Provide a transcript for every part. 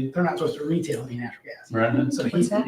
they're not supposed to retail any natural gas. Right. So What's that?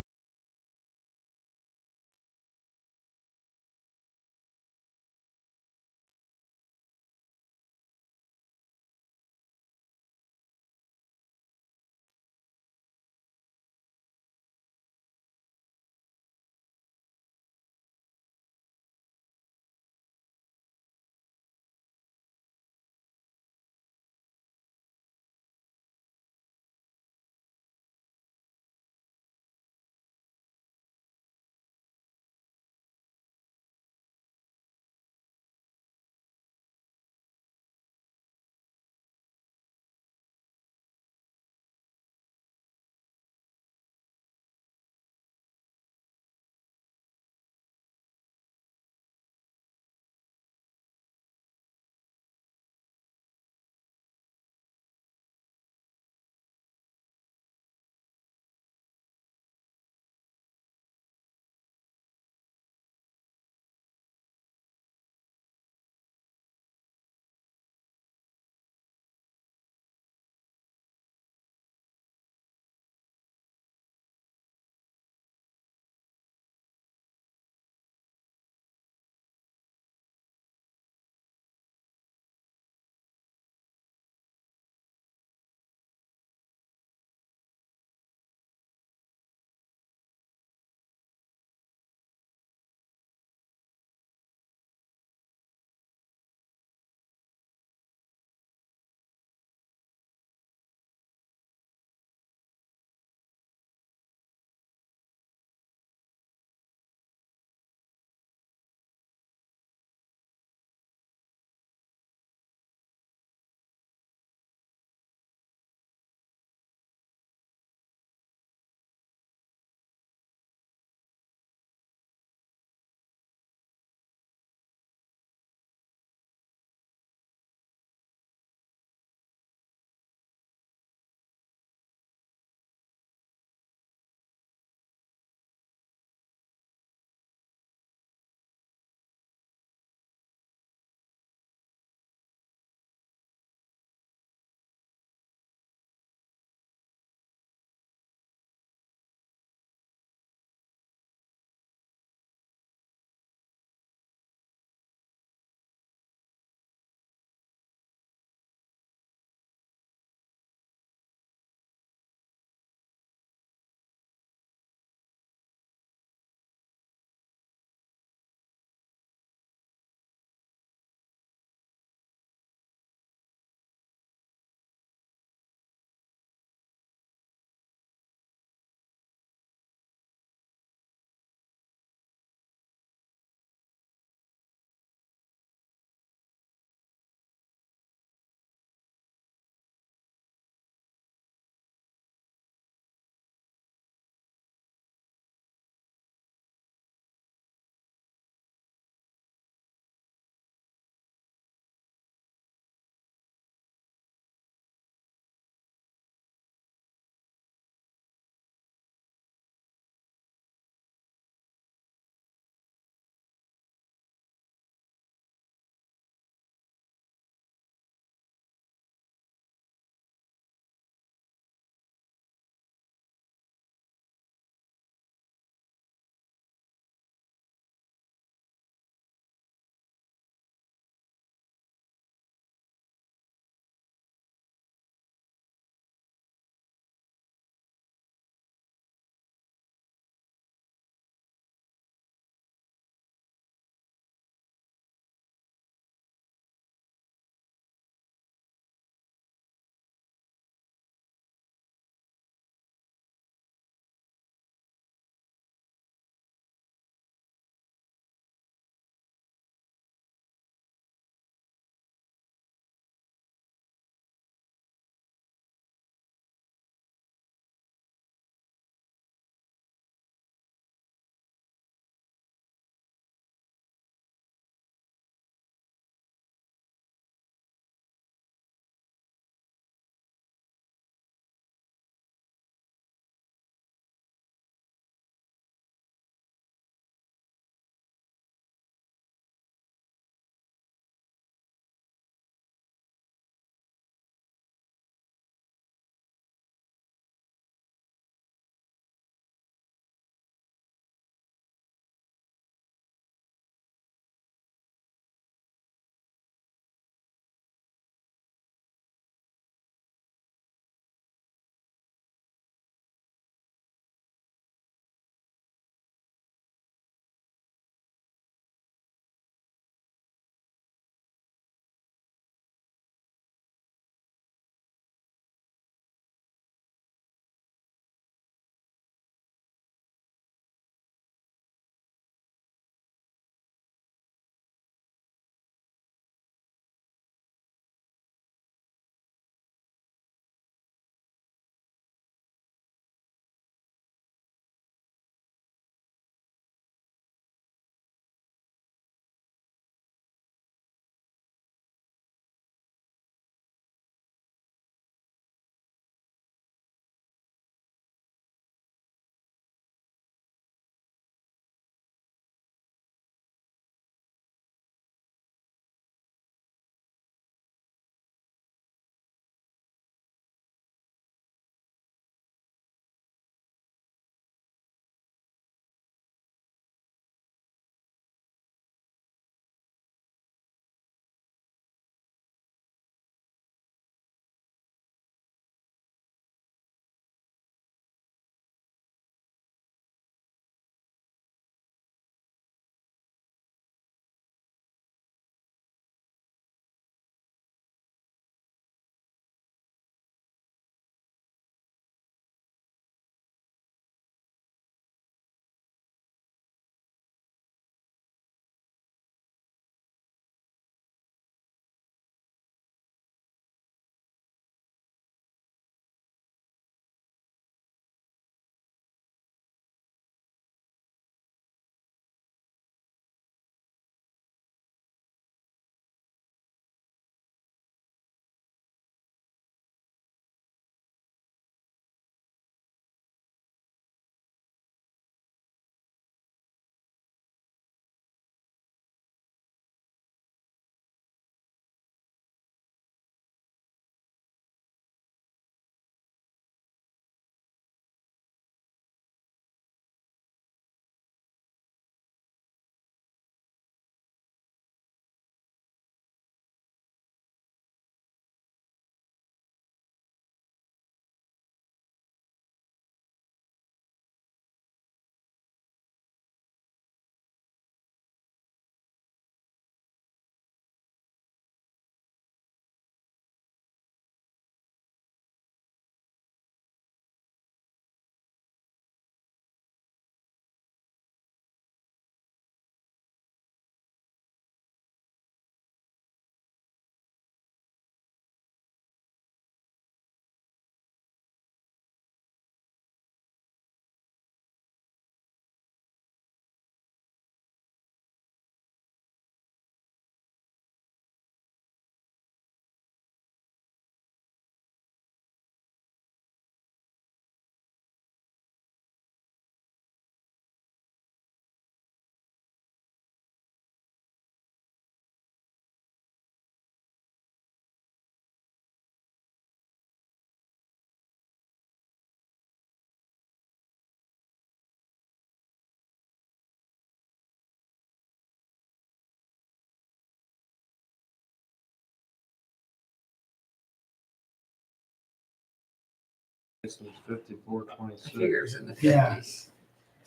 This was 54.26. Figures in the Yeah. 50s.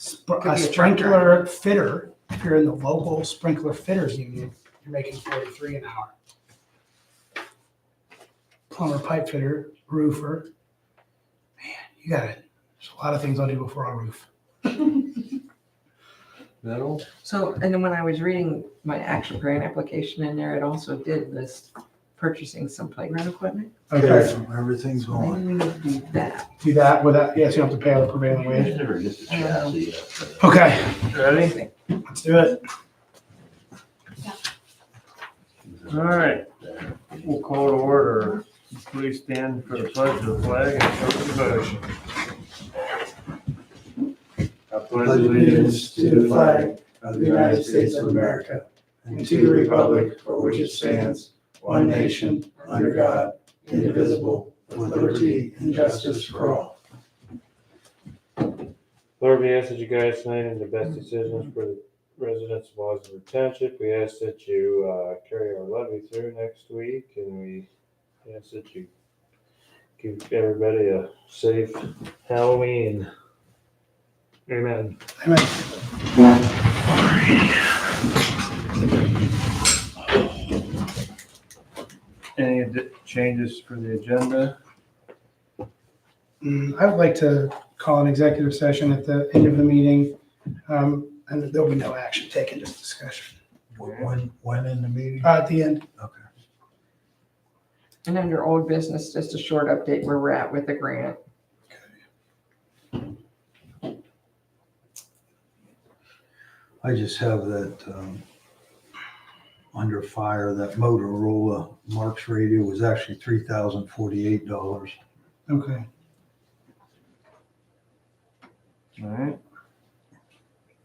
A Could be a truck sprinkler fitter, if you're in the local sprinkler fitters union, you're making 43 an hour. Plumber, pipe fitter, roofer. Man, you got it. There's a lot of things I'll do before I roof. Metal? So, and then when I was reading my actual grant application in there, it also did list purchasing some playground equipment. Okay, Everything's So maybe going. we need to do that. do that without, yes, you don't have to pay all the prevailing wage. Never get the chassis yet. Okay, Ready? let's do it. All right. We'll call to order. Please stand for the pledge of the flag and salute the motion. I pledge Allegiance to the flag of the United States of America and to the republic for which it stands, one nation, under God, indivisible, with liberty and justice for all. Lord, we ask that you guys tonight in the best decisions for the residents of Osborne Township. We ask that you carry our levy through next week, and we ask that you give everybody a safe Halloween. Amen. Amen. Any changes for the agenda? I would like to call an executive session at the end of the meeting, and there'll be no action taken, just discussion. When in the meeting? At the end. Okay. And under old business, just a short update where we're at with the grant. I just have that, under fire, that Motorola Marks radio was actually $3,048. Okay. All right.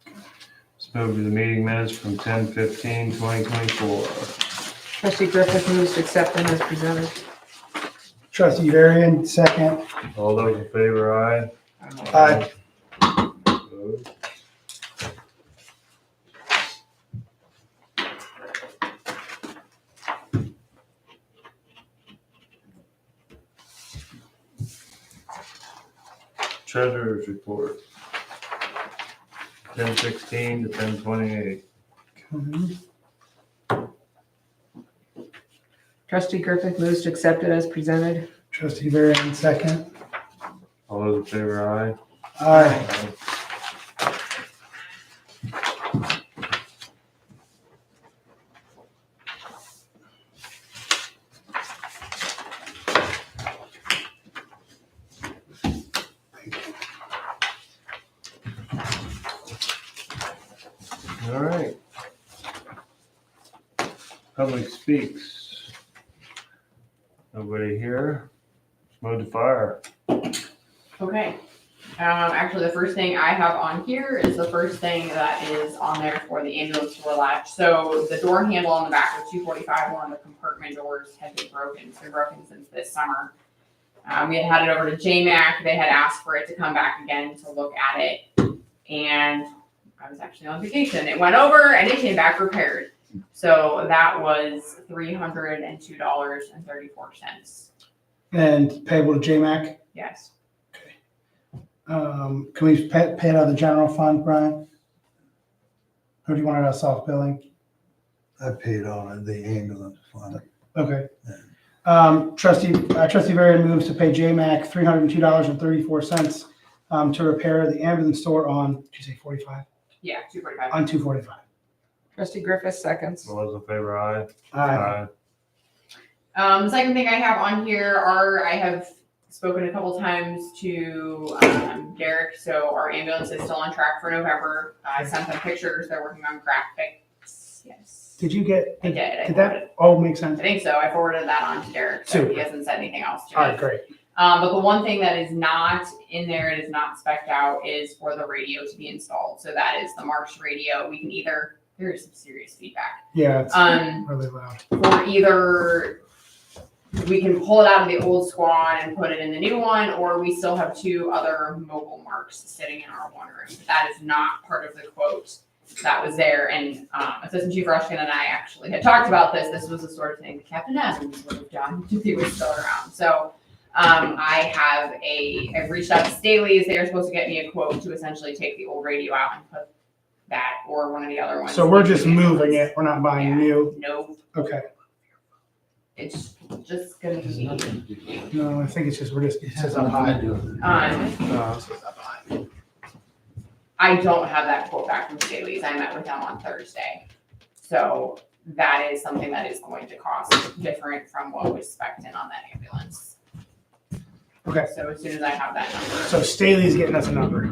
Let's move to the meeting minutes from 10/15/2024. Trustee Griffith moves to accept them as presented. Trustee Varian, second. All those in favor, aye. Aye. Opposed? Treasurer's report. 10/16 to 10/28. Trustee Griffith moves to accept it as presented. Trustee Varian, second. All those in favor, aye. Aye. All right. Public speaks. Nobody here? Move to fire. Okay. Actually, the first thing I have on here is the first thing that is on there for the ambulance door latch. So the door handle on the back of 245, one of the compartment doors had been broken. It's been broken since this summer. We had it over to JMAC. They had asked for it to come back again to look at it. And I was actually on vacation. It went over and it came back repaired. So that was $302.34. And payable to JMAC. Yes. Can we pay it out of the general fund, Brian? Or do you want it out of soft billing? I paid on the ambulance fund. Okay. Trustee Varian moves to pay JMAC $302.34 to repair the ambulance door on, did you say 45? Yeah, 245. On 245. Trustee Griffith seconds. All those in favor, aye. Aye. The second thing I have on here I have spoken a couple times to Derek. So our ambulance is still on track for November. I sent them pictures. They're working on graphics. Yes. Did you get, I did. I did forwarded. that all make sense? I think so. I forwarded that on to Derek. So Super. he hasn't said anything else to All me. right, great. But the one thing that is not in there, it is not spec'd out, is for the radio to be installed. So that is the Marsh radio. We can either, there is some serious feedback. Yeah, it's Um, really loud. For either, we can pull it out of the old squad and put it in the new one, or we still have two other mobile marks sitting in our one room. That is not part of the quote that was there. And Assistant Chief Rushkin and I actually had talked about this. This was the sort of thing that Captain Adams would have done if he was still around. So I've reached out to Staley's. They are supposed to get me a quote to essentially take the old radio out and put that or one of the other ones. So we're just into the moving ambulance. it, we're not buying Yeah. new? Nope, Okay, it's just gonna be, no, I think it's just, it says up high. um, It says up high. I don't have that quote back from Staley's. I met with them on Thursday. So that is something that is going to cost different from what was spec'd in on that ambulance. Okay. So as soon as I have that number. So Staley's getting us a number.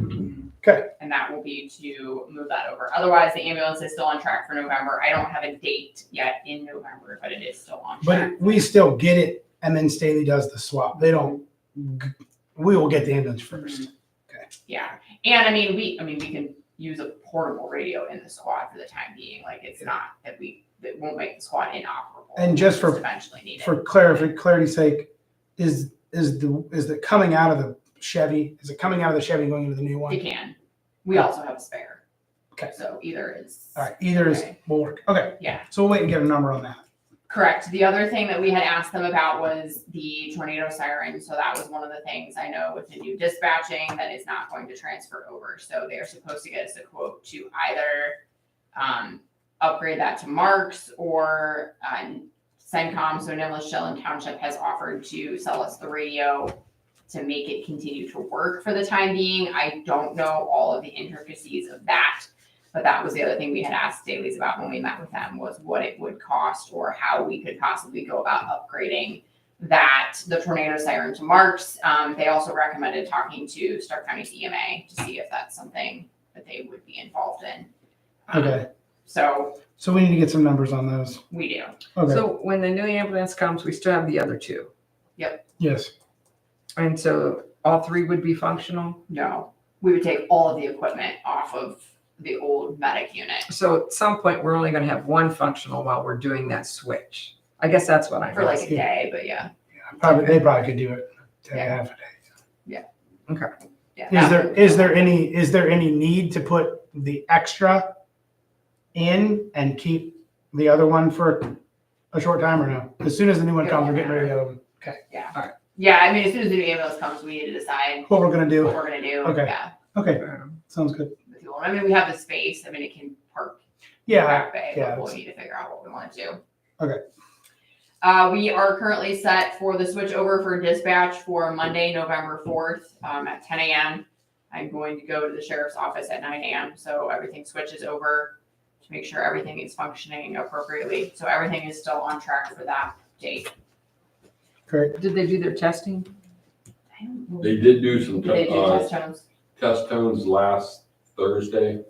And that will be to move that over. Otherwise, the ambulance is still on track for November. I don't have a date yet in November, but it is still on track. But we still get it, and then Staley does the swap. They don't, we will get the ambulance first. Yeah, and I mean, we can use a portable radio in the squad for the time being. Like, it's not that that won't make the squad inoperable. And just We'll for- eventually need it. For clarity's sake, is the coming out of the Chevy, is it coming out of the Chevy going into the new You one? can. We also have a spare. Okay. So either is. All right, either is, okay. will work. Okay. Yeah. So we'll wait and get a number on that. Correct. The other thing that we had asked them about was the tornado siren. So that was one of the things I know with the new dispatching that is not going to transfer over. So they are supposed to get us a quote to either upgrade that to Marks or CENTCOM. So Nicholas Shellen Township has offered to sell us the radio to make it continue to work for the time being. I don't know all of the intricacies of that. But that was the other thing we had asked Staley's about when we met with them, was what it would cost or how we could possibly go about upgrading the tornado siren to Marks. They also recommended talking to Stark County's EMA to see if that's something that they would be involved in. Okay. So So we need to get some numbers on those. we do. Okay. So when the new ambulance comes, we still have the other two. Yes. And so all three would be functional? No, we would take all of the equipment off of the old medic unit So at some point, we're only gonna have one functional while we're doing that switch. I guess that's what I for like heard. a day, but yeah. They probably could do it in Yeah. half a day. Yeah. Is there any need to put the extra in and keep the other one for a short time or no? As soon as the new one comes, we're getting rid of the other one. Okay. Yeah, I mean, as soon as the new ambulance comes, we need to decide What we're gonna what do. we're gonna do. Okay. Yeah. Okay. Sounds good. With the old- I mean, we have the space. I mean, it can park Yeah. back bay, yeah, but we'll need to figure out what we want to do. Okay. We are currently set for the switch over for dispatch for Monday, November 4th, at 10 a.m. I'm going to go to the sheriff's office at 9 a.m. So everything switches over to make sure everything is functioning appropriately. So everything is still on track for that date. Great. Did they do their testing? I don't know. They did do some Did they do test tones? test tones last Thursday,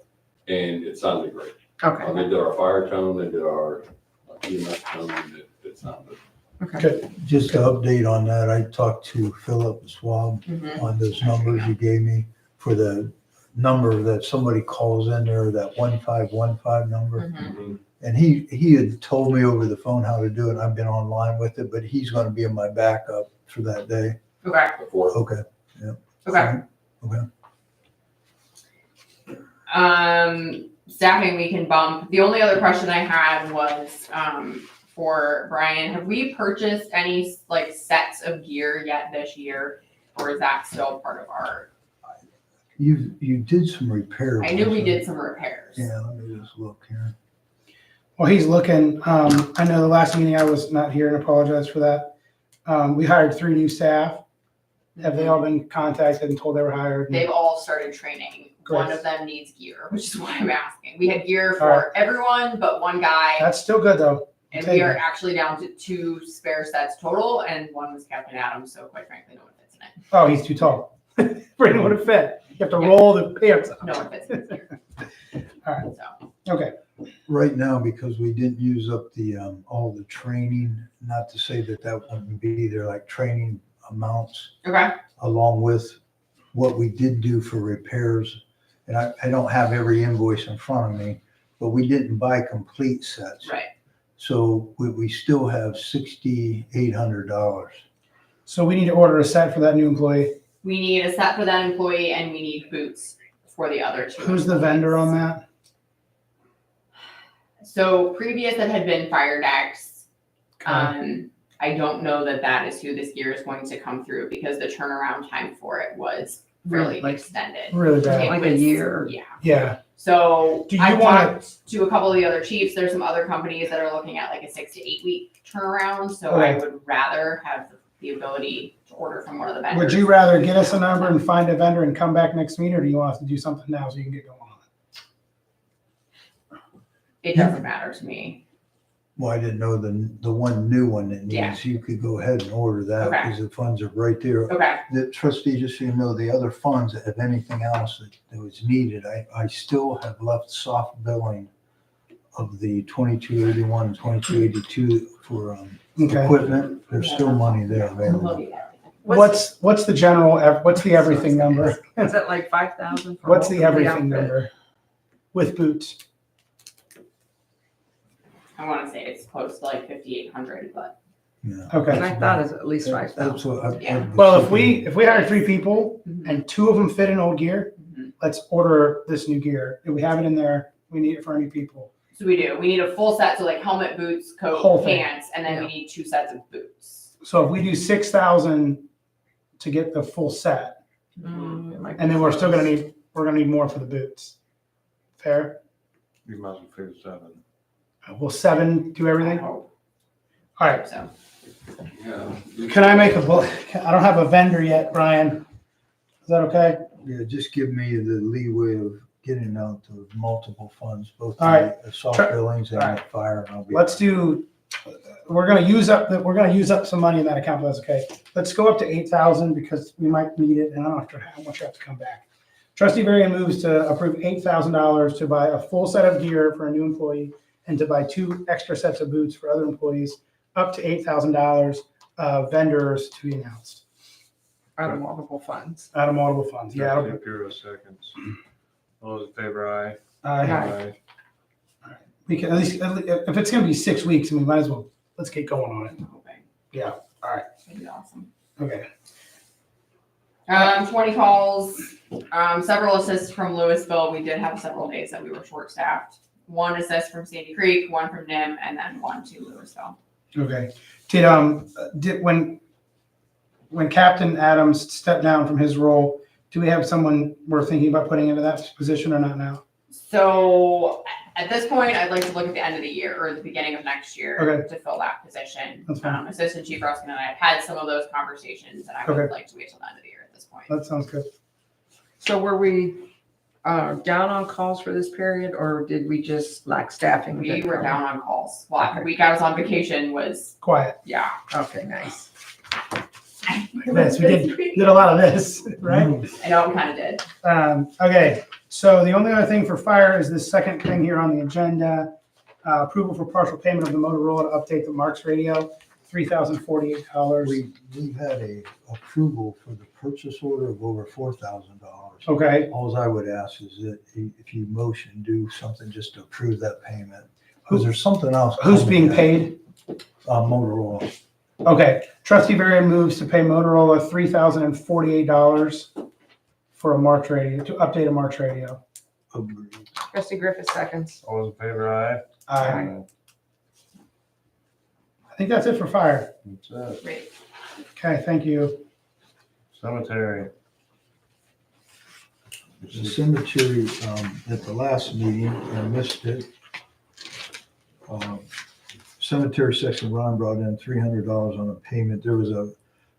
and it sounded great. Okay, They did our fire tone, they did our EMS tone, and it sounded. okay. Just to update on that, I talked to Philip Schwab Mhm. on those numbers you gave me for the number that somebody calls in there, that 1515 number. Mhm. And he had told me over the phone how to do it. I've been online with it, but he's going to be in my backup for that day. Okay, Before, Okay. okay. Okay. Staffing we can bump. The only other question I had was, for Brian, have we purchased any like sets of gear yet this year? Or is that still part of our, You did some repairs. I knew we wasn't did it? some repairs. Yeah, let me just look here. Well, he's looking, I know the last meeting I was not here and apologize for that. We hired 3 new staff. Have they all been contacted and told they were hired? They've all started training. One Great. of them needs gear, which is why I'm asking. We had gear All for everyone but one guy. That's still good though. And take we are it. actually down to 2 spare sets total, and one was Captain Adam, so quite frankly, no one fits in it. Oh, he's too tall. For anyone to fit. You have to roll the pants up. No one fits in here. All right. So, Okay. Right now, because we didn't use up the, all the training, not to say that wouldn't be there, like training amounts, okay, along with what we did do for repairs. And I don't have every invoice in front of me, but we didn't buy complete sets. right. So we still have $6,800. So we need to order a set for that new employee. We need a set for that employee, and we need boots for the other 2. Who's the vendor on that? So previous it had been Fire Decks. Okay. I don't know that that is who this gear is going to come through because the turnaround time for it was really Like- extended. Really bad. It Like a was- year. Yeah. Yeah. So Do you I wanna- talked to a couple of the other chiefs. There's some other companies that are looking at like a 6 to 8 week turnaround. So I Okay. would rather have the ability to order from one of the vendors. Would you rather get us a number and find a vendor and come back next meeting, or do you want us to do something now so you can get going on it? It doesn't matter to me. Well, I didn't know the one new one that Yeah. needs, you could go ahead and order that Okay. because the funds are right there. Okay. The trustee, just so you know, the other funds, if anything else that was needed, I still have left soft billing of the 2281, 2282 for Okay. equipment. There's still money there available. What's the general, what's the everything number? Is it like 5,000? for What's all the everything outfit? number? With boots? I want to say it's close to like 5,800, but Yeah. And Okay. I thought it's at least That's 5,000. what I. Yeah. Well, if we hire 3 people Mhm. and 2 of them fit in old gear, Mhm. let's order this new gear. If we have it in there, we need it for any people. So we do. We need a full set, so like helmet, boots, Whole coat, thing. pants, and then we need 2 sets of boots. So if we do 6,000 to get the full set, It might be and then we're still gonna close. we're gonna need more for the boots. Fair? You might as well figure 7. Will 7 do I everything? hope All right. so. Yeah. Can I make a I don't have a vendor yet, Brian. Is that okay? Yeah, just give me the leeway of getting out to multiple funds, both All right. the soft Try- billings and all the right. fire. And I'll be. Let's do, we're gonna use up some money in that account, but that's okay. Let's go up to 8,000 because we might need it, and I don't have to, how much I have to come back. Trustee Varian moves to approve $8,000 to buy a full set of gear for a new employee and to buy 2 extra sets of boots for other employees, up to $8,000, vendors to be announced Out of multiple funds. out of multiple funds. Yeah, Trustee Puro seconds. All those in favor, aye. I, we can, at least, if it's gonna be 6 weeks, we might as well, let's get going on it. I'm hoping. Yeah, all right, That'd be awesome. okay. 20 calls, several assists from Louisville. We did have several days that we were short staffed. 1 assist from Sandy Creek, 1 from NIM, and then 1 to Louisville. Okay. Did when Captain Adams stepped down from his role, do we have someone we're thinking about putting into that position or not now? So at this point, I'd like to look at the end of the year or the beginning of next year Okay. to fill that position. That's fine. Assistant Chief Ruskin and I have had some of those conversations, and I would Okay. like to wait till the end of the year at this point. That sounds good. So were we down on calls for this period, or did we just lack staffing? We were down on calls. Well, Okay. the week I was on vacation was, Quiet. yeah. Okay, nice. Yes, we did a lot of this, right? I know we kind of did. Okay, so the only other thing for fire is this second thing here on the agenda. Approval for partial payment of the Motorola to update the Marks radio, $3,048. We've had a approval for the purchase order of over $4,000. Okay, All I would ask is that if you motion, do something just to approve that payment. Because there's something else. who's coming being down. paid? Motorola. Okay, trustee Varian moves to pay Motorola $3,048 for a March radio, to update a March radio. Agreed. Trustee Griffith seconds. All those in favor, aye. I think that's it for fire. That's it. Great. Okay, thank you. Cemetery. The cemetery, at the last meeting, I missed it. Cemetery section, Ron brought in $300 on a payment. There was a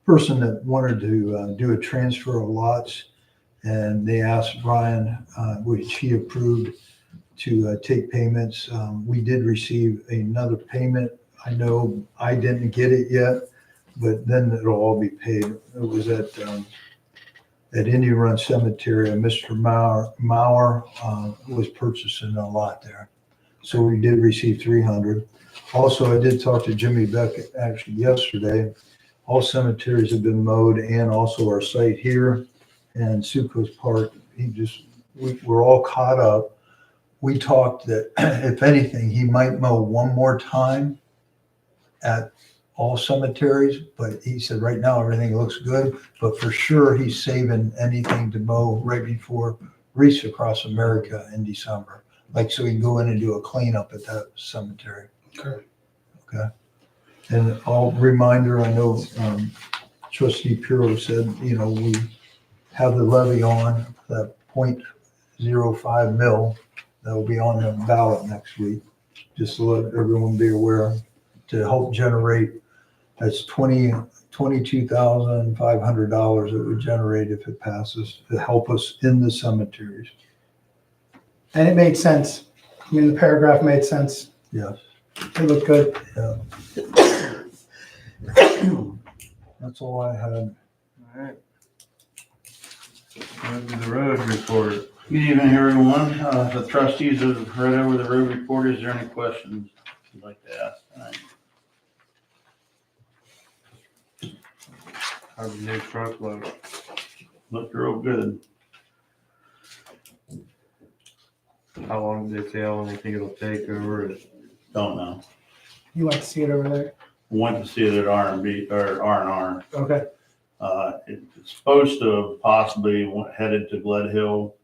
person that wanted to do a transfer of lots, and they asked Brian, which he approved, to take payments. We did receive another payment. I know I didn't get it yet, but then it'll all be paid. It was at Indian Run Cemetery, Mr. Mauer was purchasing a lot there. So we did receive 300. Also, I did talk to Jimmy Beck actually yesterday. All cemeteries have been mowed, and also our site here and Succo's Park. We're all caught up. We talked that if anything, he might mow one more time at all cemeteries, but he said right now everything looks good, but for sure he's saving anything to mow right before Reach Across America in December. Like, so he can go in and do a cleanup at that cemetery. Okay. Okay. And I'll reminder, I know Trustee Puro said, we have the levy on that 0.05 mil that will be on the ballot next week. Just to let everyone be aware, to help generate, that's $22,500 it would generate if it passes, to help us in the cemeteries. And it made sense. I mean, the paragraph made sense. Yes. It looked good. That's all I had. Alright. On to the road report. Good evening, everyone. The trustees have read over the road report. Is there any questions you'd like to ask tonight? How's the new truck load? Looked real good. How long did they say? How long do you think it'll take over? Don't know. You like to see it over there? Went to see it at R&B or R&R. Okay. It's supposed to have possibly headed to Glen Hill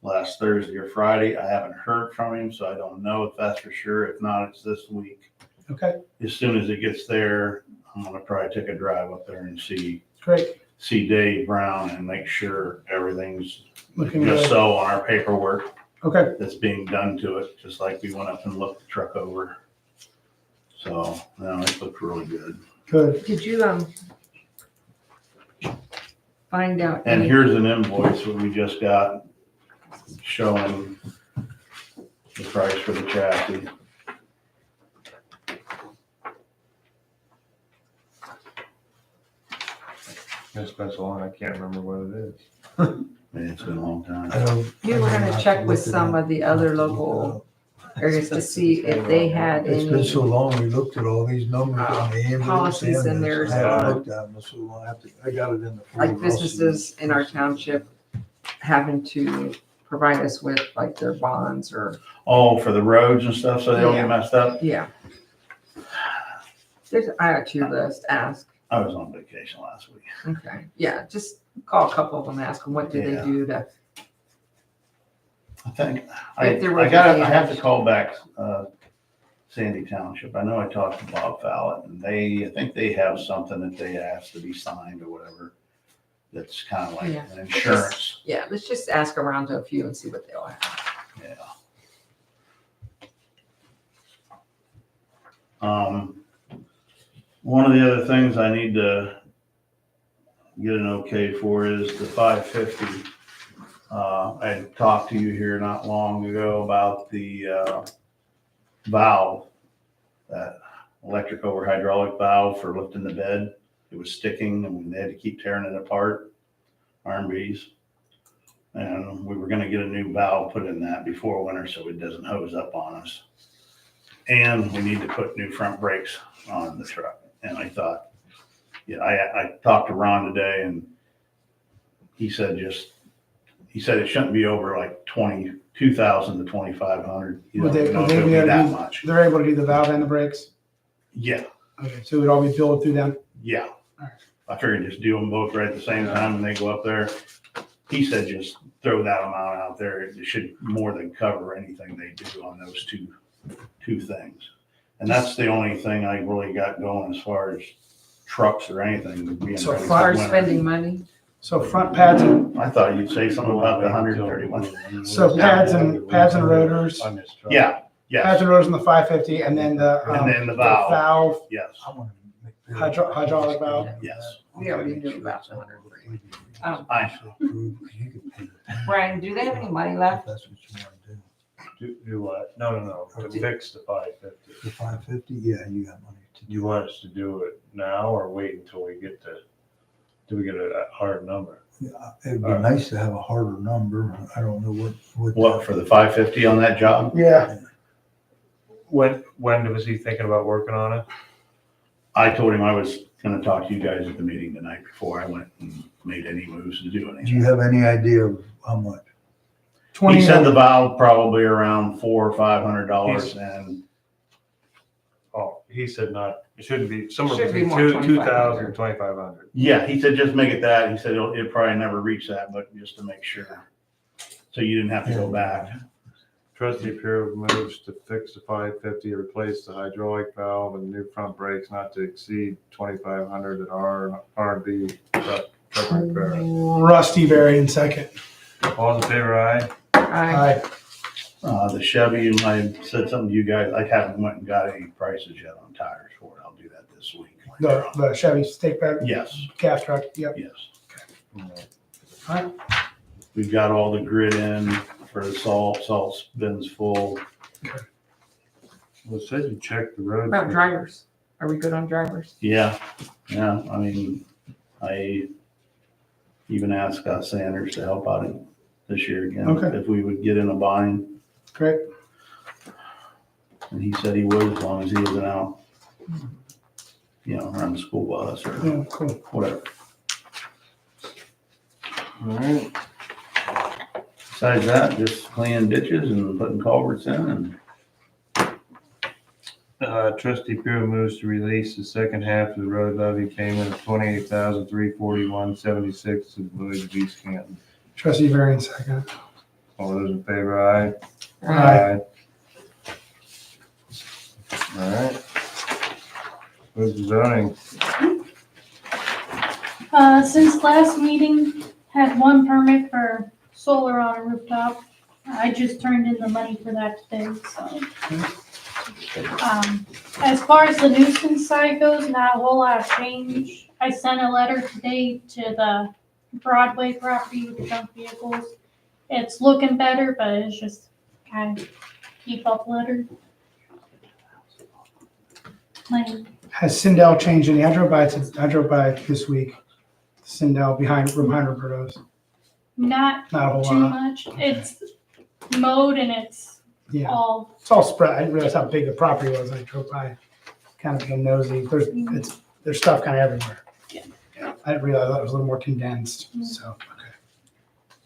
last Thursday or Friday. I haven't heard from him, so I don't know if that's for sure. If not, it's this week. Okay. As soon as it gets there, I'm gonna probably take a drive up there and see Great. Dave Brown and make sure everything's Looking just good. so on our paperwork Okay. that's being done to it, just like we went up and looked the truck over. So, no, it looked really good. Good. Did you, find out? And any- here's an invoice that we just got showing the price for the chassis. It's been so long, I can't remember what it is. Man, it's been a long time. You were gonna check with some of the other local areas to see if they had It's been any so long, we looked at all these numbers on the ambulance. policies in and theirs, I haven't looked at them, so I got it in the. folder. like businesses in our township having to provide us with like their bonds or, Oh, for the roads and stuff, so they don't Yeah. get messed up? yeah. There's, I got your list, ask. I was on vacation last week. Okay, yeah, just call a couple of them, ask them what do they Yeah. do to, I think, If there was I have damage. to call back, Sandy Township. I know I talked to Bob Fallon, and I think they have something that they asked to be signed or whatever. That's kind of like Yeah. an insurance. yeah, let's just ask around to a few and see what they all have. Yeah. One of the other things I need to get an okay for is the 550. I had talked to you here not long ago about the valve, that electric over hydraulic valve for lifting the bed. It was sticking and they had to keep tearing it apart, R&B's. And we were gonna get a new valve put in that before winter so it doesn't hose up on us. And we need to put new front brakes on the truck. And I thought, I talked to Ron today and he said it shouldn't be over like 22,000 to 2,500. You Would don't they- know would if they it'll be be able to that do- much. They're able to do the valve and the brakes? Yeah, Okay, so it would all be billed through them? yeah. Alright. I figured just do them both right at the same time and they go up there. He said just throw that amount out there. It should more than cover anything they do on those two things. And that's the only thing I really got going as far as trucks or anything. Being So ready for Far as winter. spending money, So front pads and, I thought you'd say something about the 131. so pads and rotors, On this truck. Yeah, pads yes. and rotors on the 550 and then the, And then the valve. Yes, I want to make. Hydraulic valve. yes. we already knew about the 103. I Brian, do they have any money left? That's what you want to do. Do what? No, to fix the 550. The 550, yeah, you got money to Do you want us to do it now or wait until we get a hard number? Yeah, it'd be nice to have a harder number. I don't know what. What, for the 550 on that job? Yeah. When was he thinking about working on it? I told him I was gonna talk to you guys at the meeting tonight before I went and made any moves to do Do you anything. have any idea of how much? He said the valve probably around $400 or $500 and Oh, he said not, it shouldn't be, somewhere Should be between more, 2,000 and 2,500. yeah, he said just make it that. He said it'll probably never reach that, but just to make sure. So you didn't have to go back. Trustee Pure moves to fix the 550, replace the hydraulic valve and new front brakes not to exceed 2,500 at R&B truck repair. Rusty Varian second. All in favor, aye? Aye. The Chevy, I said something to you guys, I haven't went and got any prices yet on tires for it. I'll do that this week. The Chevy stake bed Yes, gas truck, yep. yes. Alright. We've got all the grid in for the salt's bin's full. Well, it says you checked the road. About drivers. Are we good on drivers? Yeah, I mean, I even asked Scott Sanders to help out this year again. Okay. If we would get in a bind, Great. and he said he would as long as he isn't out, around the school bus or Yeah, cool. whatever. All right. Besides that, just cleaning ditches and putting culverts in and Trustee Pure moves to release the second half of the road levy payment of $28,341.76 to the Village of East Canton. Trustee Varian second. All those in favor, aye? Aye. All right. Move to zoning. Since last meeting, had one permit for solar on a rooftop. I just turned in the money for that today, so. As far as the nuisance side goes, not a whole lot of change. I sent a letter today to the Broadway property with the junk vehicles. It's looking better, but it's just kind of keep up letter. Has Sindel changed any? I drove by it this week. Sindel behind Roberto's. Not Not a whole too lot. much. It's mowed and it's Yeah. all, It's all spread. I didn't realize how big the property was. I drove by, kind of being nosy. There's stuff kind of everywhere. Yeah. I didn't realize that was a little more condensed, so, okay.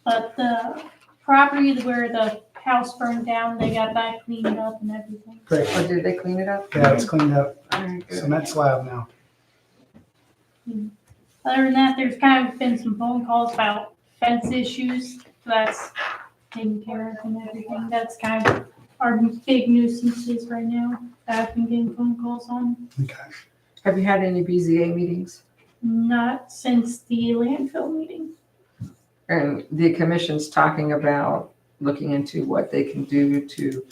but the property where the house burned down, they got that cleaned up and everything. Great. Or did they clean it up? Yeah, it's cleaned up. All right, good. Cement slab now. Other than that, there's kind of been some phone calls about fence issues. That's taken care of and everything. That's kind of our big nuisances right now that I've been getting phone calls on. Okay. Have you had any BZA meetings? Not since the landfill meeting. And the commission's talking about looking into what they can do to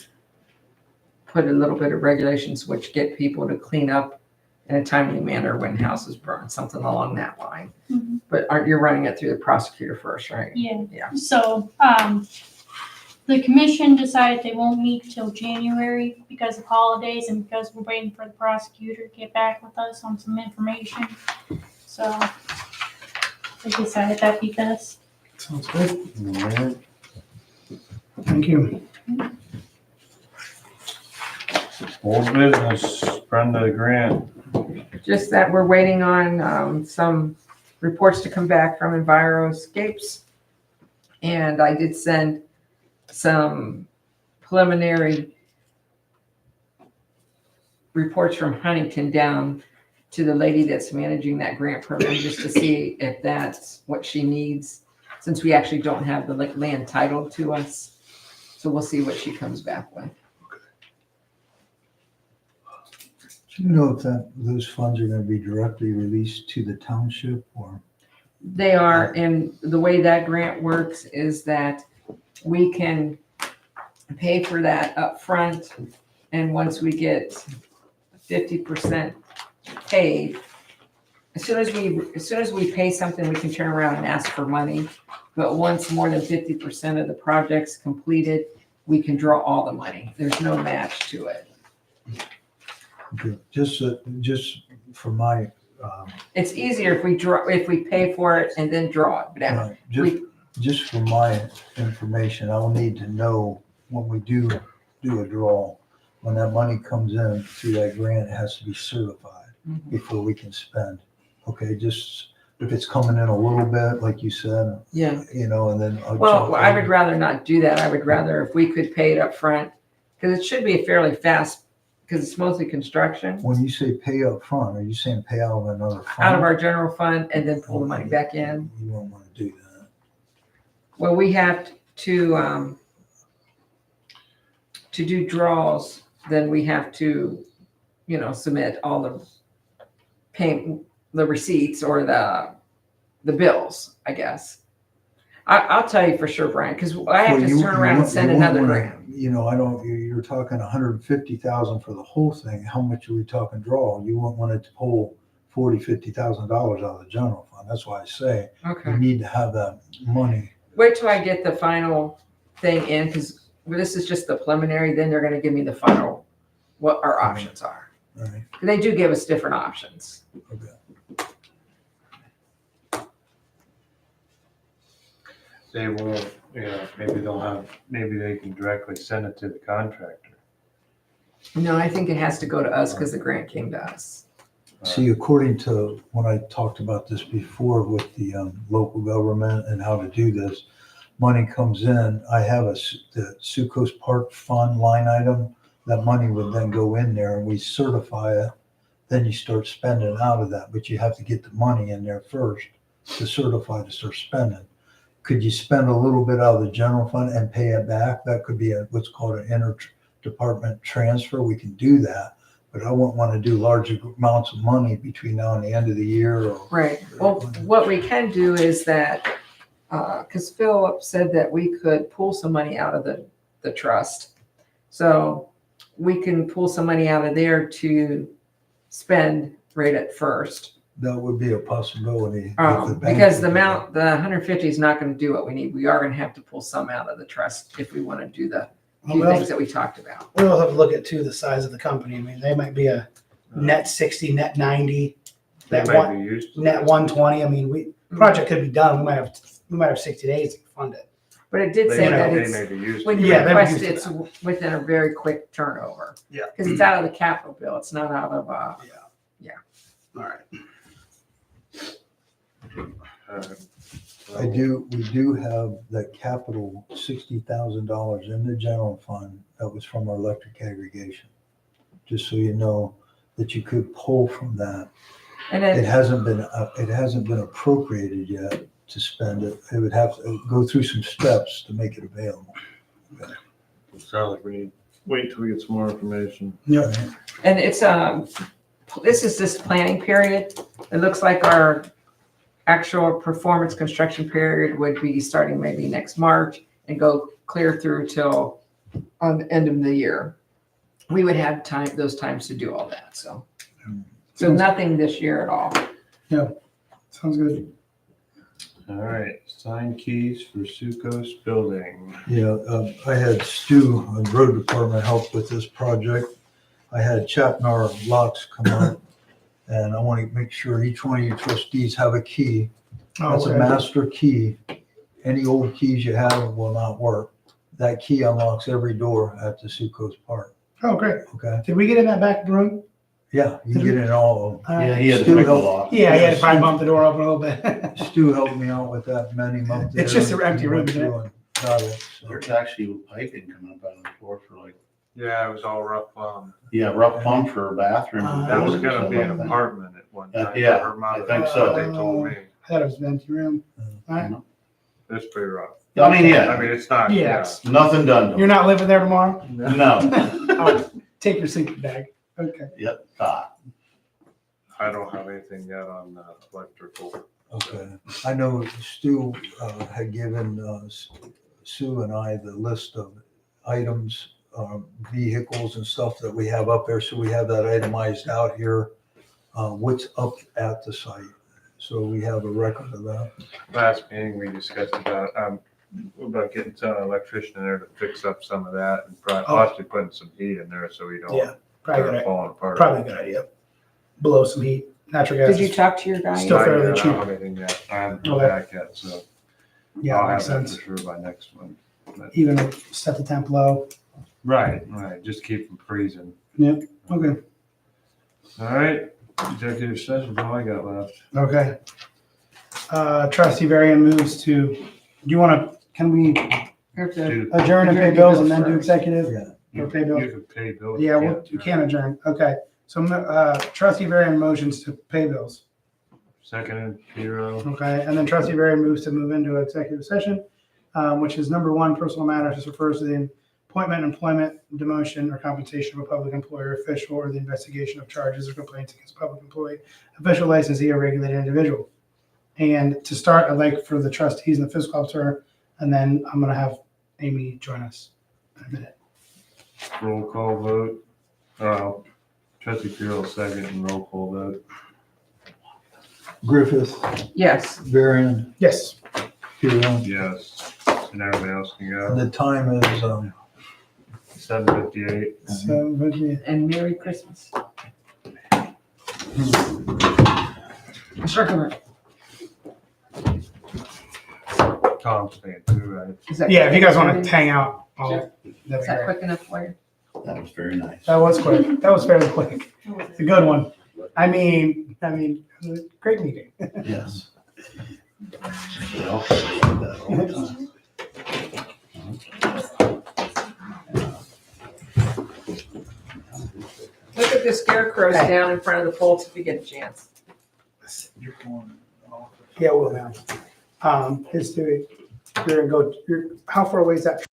put a little bit of regulations which get people to clean up in a timely manner when houses burn, something along that line. Mhm. But aren't you running it through the prosecutor first, right? Yeah. Yeah. So, the commission decided they won't meet till January because of holidays and because we're waiting for the prosecutor to get back with us on some information. So, they decided that'd be best. Sounds good. All right. Thank you. Old business, Brenda Grant. Just that we're waiting on some reports to come back from Enviroscapes. And I did send some preliminary reports from Huntington down to the lady that's managing that grant program just to see if that's what she needs, since we actually don't have the land titled to us. So we'll see what she comes back with. Do you know if those funds are gonna be directly released to the township or? They are, and the way that grant works is that we can pay for that up front, and once we get 50% paid, as soon as we pay something, we can turn around and ask for money. But once more than 50% of the project's completed, we can draw all the money. There's no match to it. Okay, just for my, It's easier if we pay for it and then draw it down. just for my information, I'll need to know when we do a draw, when that money comes in through that grant, it has to be certified before we can spend. Okay, just if it's coming in a little bit, like you said, Yeah. and then. Well, I would rather not do that. I would rather if we could pay it up front, because it should be fairly fast, because it's mostly construction, When you say pay up front, are you saying pay out of another fund? out of our general fund and then pull the money back in. You don't want to do that. Well, we have to, to do draws, then we have to, submit all the receipts or the bills, I guess. I'll tell you for sure, Brian, because I have Well, to turn around and send another grant. You're talking 150,000 for the whole thing. How much are we talking draw? You wouldn't want it to pull $50,000 out of the general fund. That's why I say Okay. we need to have that money. Wait till I get the final thing in, because this is just the preliminary, then they're gonna give me the final, what our options are. All right. They do give us different options. Okay. They will, maybe they can directly send it to the contractor. No, I think it has to go to us because the grant came to us. See, according to when I talked about this before with the local government and how to do this, money comes in. I have the Succo's Park Fund line item. That money would then go in there and we certify it. Then you start spending out of that, but you have to get the money in there first to certify to start spending. Could you spend a little bit out of the general fund and pay it back? That could be what's called an interdepartment transfer. We can do that, but I wouldn't want to do large amounts of money between now and the end of the year. Right. Well, what we can do is that, because Philip said that we could pull some money out of the trust. So we can pull some money out of there to spend right at first. That would be a possibility. Because the 150 is not going to do what we need. We are going to have to pull some out of the trust if we want to do the few things that we talked about. We'll have to look at too the size of the company. I mean, they might be a net 60, net 90, They net might be used to net 120. I mean, project could be done. We might have 60 days to fund it. But it did say that They it's, may be used. when to you Yeah, they request would it, use it's within a very quick turnover. Yeah. Because it's out of the capital bill. It's not out of, All right. We do have that capital $60,000 in the general fund that was from our electric aggregation. Just so you know that you could pull from that. and It then, hasn't been appropriated yet to spend it. It would have to go through some steps to make it available. Sounds like we need, wait till we get some more information. Yeah. and it's, this is this planning period. It looks like our actual performance construction period would be starting maybe next March and go clear through till on the end of the year. We would have those times to do all that, so nothing this year at all. Sounds good. All right, sign keys for Succo's building. Yeah, I had Stu, the road department, help with this project. I had Chapnar Locks come up, and I want to make sure each one of you trustees have a key. That's a master key. Any old keys you have will not work. That key unlocks every door at the Succo's Park, Oh, great. okay? Did we get in that back room? Yeah, you can get in all of them. Yeah, he had to Stu pick a helped- lock. Yeah, he had to probably bump the door open a little bit. Stu helped me out with that, met him up there. It's just an empty We went room, isn't it? through and got it, so. There's actually piping coming up out of the floor for like, Yeah, it was all rough. rough pump for a bathroom. That was gonna be an apartment at one time. Yeah, Her mother- I think so. They told me. I thought it was an empty room. All right. It's pretty rough. I mean, I mean, it's not, Yeah, yeah. it's- nothing done to You're not living there tomorrow? it. No. Oh, take your sleeping bag. Okay. Yep. I don't have anything yet on electrical. Okay, I know Stu had given Sue and I the list of items, vehicles and stuff that we have up there, so we have that itemized out here, what's up at the site. So we have a record of that. Last meeting, we discussed about getting some electrician in there to fix up some of that and possibly putting some heat in there so we don't Yeah, probably start falling apart. a good idea. Blow some heat. Natural gas. Did you talk to your guy? Still I fairly don't cheap. have anything yet. I haven't come Okay. back yet, so Yeah, I'll makes have that sense. for sure by next month. Even set the temp low. Right, just keep them freezing. Okay. All right, executive session, all I got left. Okay. Trustee Varian moves to, can we Have to- Do- adjourn and pay Adjourn bills to and then do bills executive? Yeah. Or pay bills? You can pay bills. Yeah, you can't adjourn. Okay. So Trustee Varian motions to pay bills. Second, Piero. Okay. And then Trustee Varian moves to move into executive session, which is number one, personal matters. This refers to the appointment, employment, demotion, or compensation of a public employer, official, or the investigation of charges or complaints against a public employee, official, licensee, or regulated individual. And to start, I'd like for the trustees and the fiscal officer, and then I'm gonna have Amy join us in a minute. Roll call vote. Trustee Carroll second and roll call vote. Griffith, Yes, Varian, Yes. Huron. Yes. And everybody else can go. The time is, 7:58. So, but yeah. and Merry Christmas. Circle it. Tom's staying too, right? Is that Yeah, if you guys want quick? to hang out, Sure. that'd Is be that great. quick enough for you? That was very nice. That was quick. That was fairly quick. It's a good one. I mean, great meeting. Yes. They all say that all the time. Look at the scarecrows Hey. down in front of the polls if you get a chance. you're going off. Yeah, we'll now. You're gonna go, how far away is that